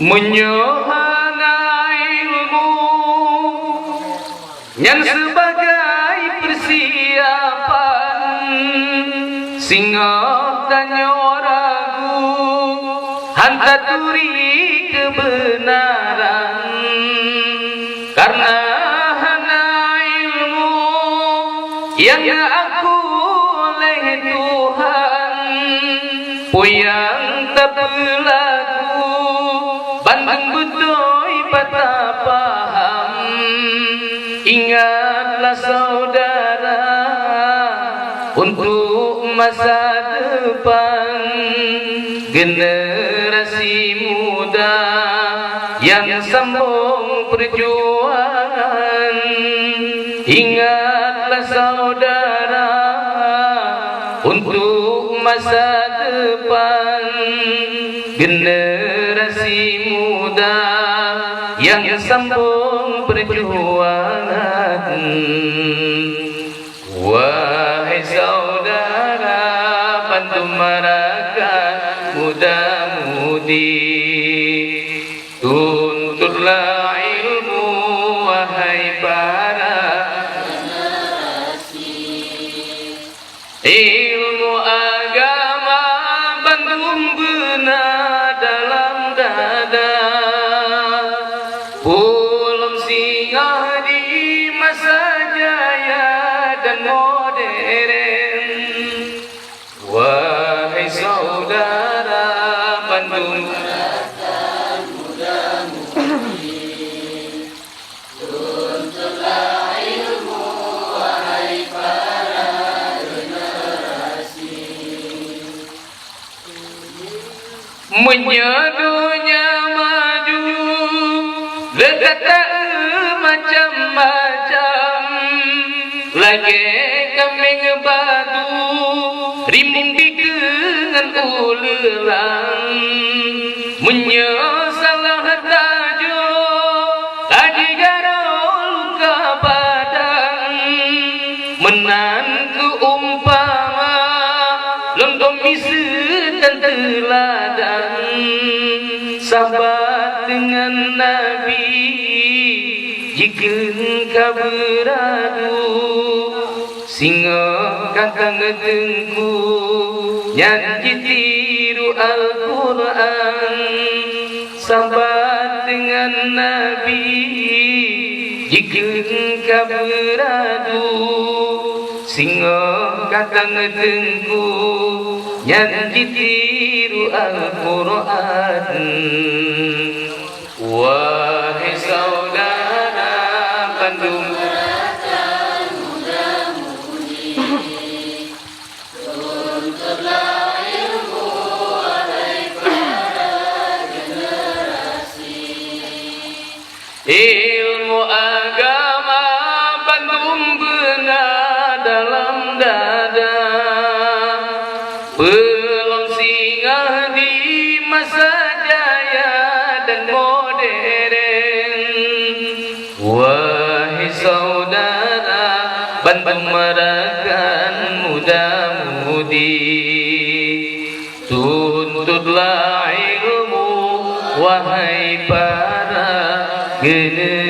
Menyohana ilmu yang sebagai persiapan singa tanya ragu hanta turi kebenaran karena hana ilmu yang aku oleh Tuhan puyang tak berlaku Bandung betul patah paham. Ingatlah saudara untuk masa depan generasi muda yang sambung perjuangan. Ingatlah saudara untuk masa depan generasi muda yang sambung perjuangan. Wahai saudara bantu masyarakat muda-mudi, tuntutlah ilmu wahai para generasi. Ilmu agama Bandung benar dalam dada, belum singgah di masa jaya dan modern. Wahai saudara Bandung muda-mudi, tuntutlah ilmu wahai para generasi. Menyadunya maju legata macam-macam lagi kambing batu rimbung dikengan ulelang menyesalah tajuk kaji garol kepadang menan keumpama lontong misu dan teladan sahabat dengan Nabi jika kau beradu singa kakang tengku nyanyi tiru Al-Quran sahabat dengan Nabi jika kau beradu singa kakang tengku nyanyi tiru Al-Quran. Wahai saudara Bandung muda-mudi, tuntutlah ilmu wahai para generasi. Ilmu agama Bandung benar dalam dada, belum singgah di masa jaya dan modern. Wahai saudara Bandung Merakan muda-mudi, tuntutlah ilmu wahai para generasi.